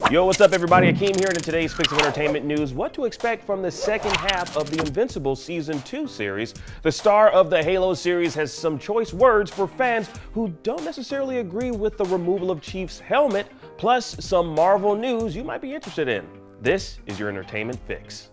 Yo, what's up everybody? Akeem here, and in today's Fix of Entertainment news, what to expect from the second half of the Invincible Season 2 series. The star of the Halo series has some choice words for fans who don't necessarily agree with the removal of Chief's helmet, plus some Marvel news you might be interested in. This is your Entertainment Fix.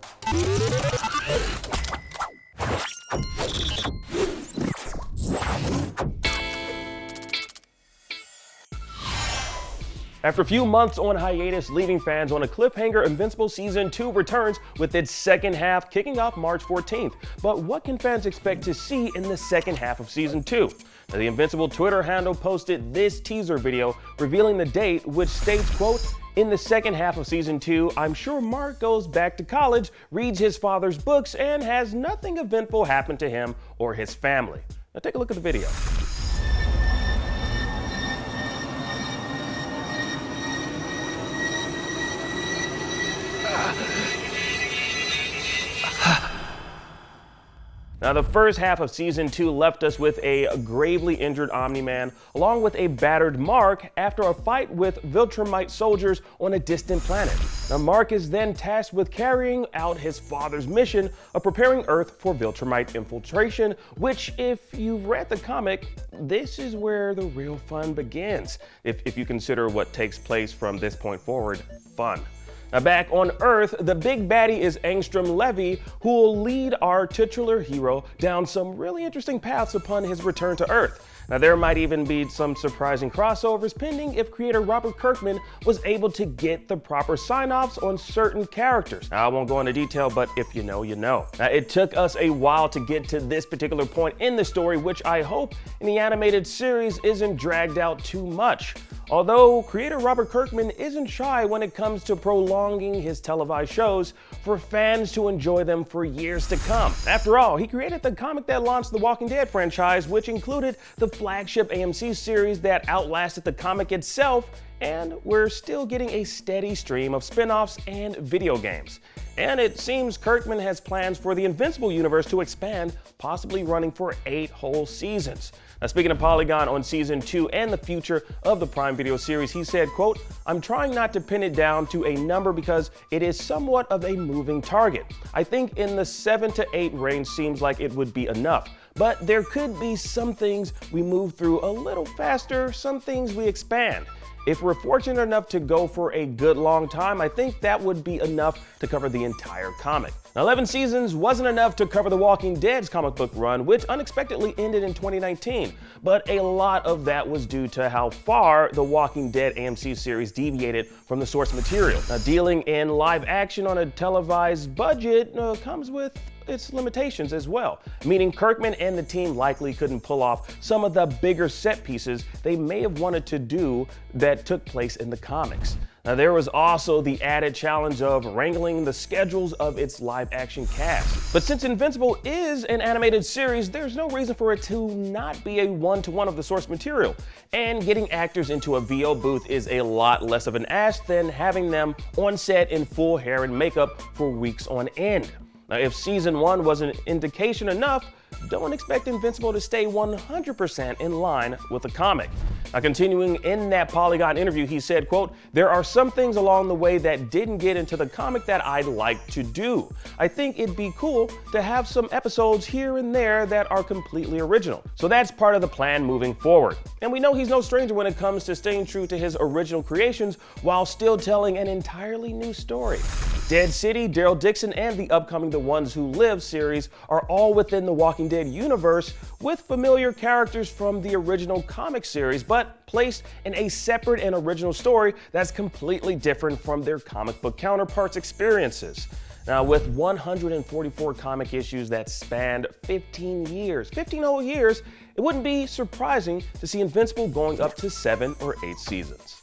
After a few months on hiatus, leaving fans on a cliffhanger, Invincible Season 2 returns with its second half kicking off March 14th. But what can fans expect to see in the second half of Season 2? Now, the Invincible Twitter handle posted this teaser video revealing the date, which states, quote, "In the second half of Season 2, I'm sure Mark goes back to college, reads his father's books, and has nothing eventful happen to him or his family." Now take a look at the video. Now, the first half of Season 2 left us with a gravely injured Omni-Man, along with a battered Mark after a fight with Viltrumite soldiers on a distant planet. Now, Mark is then tasked with carrying out his father's mission of preparing Earth for Viltrumite infiltration, which, if you've read the comic, this is where the real fun begins, if you consider what takes place from this point forward fun. Now, back on Earth, the big baddie is Angstrom Levy, who will lead our titular hero down some really interesting paths upon his return to Earth. Now, there might even be some surprising crossovers pending if creator Robert Kirkman was able to get the proper sign-offs on certain characters. Now, I won't go into detail, but if you know, you know. Now, it took us a while to get to this particular point in the story, which I hope in the animated series isn't dragged out too much. Although creator Robert Kirkman isn't shy when it comes to prolonging his televised shows for fans to enjoy them for years to come. After all, he created the comic that launched the Walking Dead franchise, which included the flagship AMC series that outlasted the comic itself, and we're still getting a steady stream of spin-offs and video games. And it seems Kirkman has plans for the Invincible universe to expand, possibly running for 8 whole seasons. Now, speaking of Polygon on Season 2 and the future of the Prime Video series, he said, quote, "I'm trying not to pin it down to a number because it is somewhat of a moving target. I think in the 7 to 8 range seems like it would be enough. But there could be some things we move through a little faster, some things we expand. If we're fortunate enough to go for a good long time, I think that would be enough to cover the entire comic." Now, 11 seasons wasn't enough to cover The Walking Dead's comic book run, which unexpectedly ended in 2019. But a lot of that was due to how far The Walking Dead AMC series deviated from the source material. Now, dealing in live action on a televised budget comes with its limitations as well, meaning Kirkman and the team likely couldn't pull off some of the bigger set pieces they may have wanted to do that took place in the comics. Now, there was also the added challenge of wrangling the schedules of its live action cast. But since Invincible is an animated series, there's no reason for it to not be a one-to-one of the source material. And getting actors into a VO booth is a lot less of an ask than having them on set in full hair and makeup for weeks on end. Now, if Season 1 was an indication enough, don't expect Invincible to stay 100% in line with the comic. Now, continuing in that Polygon interview, he said, quote, "There are some things along the way that didn't get into the comic that I'd like to do. I think it'd be cool to have some episodes here and there that are completely original." So that's part of the plan moving forward. And we know he's no stranger when it comes to staying true to his original creations while still telling an entirely new story. Dead City, Daryl Dixon, and the upcoming The Ones Who Live series are all within the Walking Dead universe with familiar characters from the original comic series, but placed in a separate and original story that's completely different from their comic book counterparts' experiences. Now, with 144 comic issues that spanned 15 whole years, it wouldn't be surprising to see Invincible going up to 7 or 8 seasons.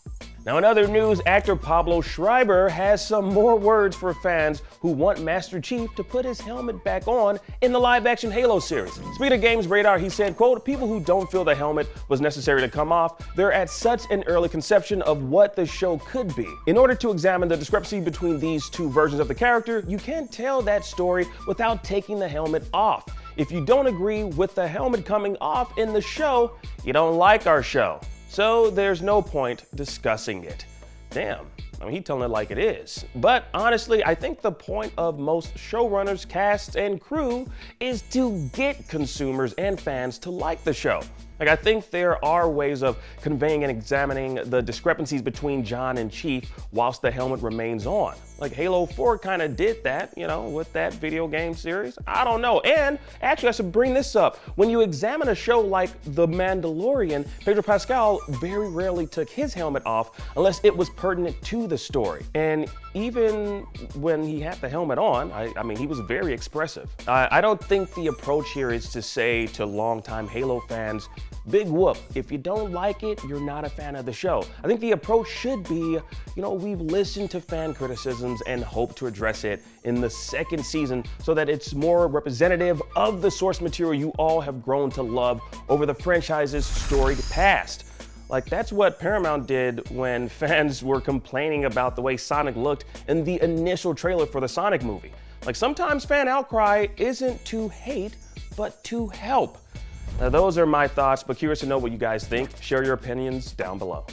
Now, in other news, actor Pablo Schreiber has some more words for fans who want Master Chief to put his helmet back on in the live-action Halo series. Speaking of Games Radar, he said, quote, "People who don't feel the helmet was necessary to come off, they're at such an early conception of what the show could be. In order to examine the discrepancy between these two versions of the character, you can't tell that story without taking the helmet off. If you don't agree with the helmet coming off in the show, you don't like our show. So there's no point discussing it." Damn. I mean, he's telling it like it is. But honestly, I think the point of most showrunners, casts, and crew is to get consumers and fans to like the show. Like, I think there are ways of conveying and examining the discrepancies between John and Chief whilst the helmet remains on. Like Halo 4 kind of did that, you know, with that video game series. I don't know. And actually, I should bring this up. When you examine a show like The Mandalorian, Pedro Pascal very rarely took his helmet off unless it was pertinent to the story. And even when he had the helmet on, I mean, he was very expressive. I don't think the approach here is to say to longtime Halo fans, big whoop, if you don't like it, you're not a fan of the show. I think the approach should be, you know, we've listened to fan criticisms and hope to address it in the second season so that it's more representative of the source material you all have grown to love over the franchise's storied past. Like, that's what Paramount did when fans were complaining about the way Sonic looked in the initial trailer for the Sonic movie. Like, sometimes fan outcry isn't to hate, but to help. Now, those are my thoughts, but curious to know what you guys think. Share your opinions down below.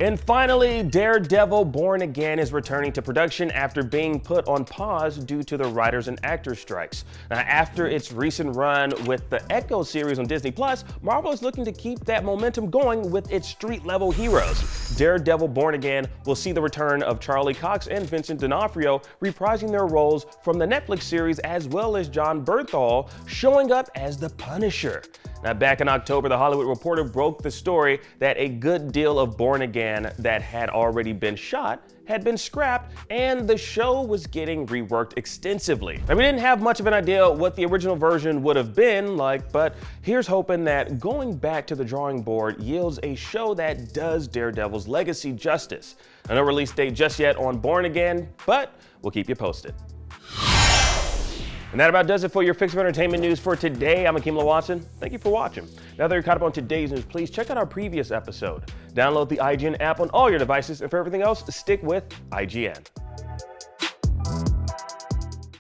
And finally, Daredevil Born Again is returning to production after being put on pause due to the writers and actors strikes. Now, after its recent run with the Echo series on Disney+, Marvel is looking to keep that momentum going with its street-level heroes. Daredevil Born Again will see the return of Charlie Cox and Vincent D'Onofrio reprising their roles from the Netflix series, as well as Jon Bernthal showing up as the Punisher. Now, back in October, The Hollywood Reporter broke the story that a good deal of Born Again that had already been shot had been scrapped, and the show was getting reworked extensively. Now, we didn't have much of an idea what the original version would have been like, but here's hoping that going back to the drawing board yields a show that does Daredevil's legacy justice. No release date just yet on Born Again, but we'll keep you posted. And that about does it for your fix of entertainment news for today. I'm Akeem Watson. Thank you for watching. Now that you're caught up on today's news, please check out our previous episode. Download the IGN app on all your devices, and for everything else, stick with IGN.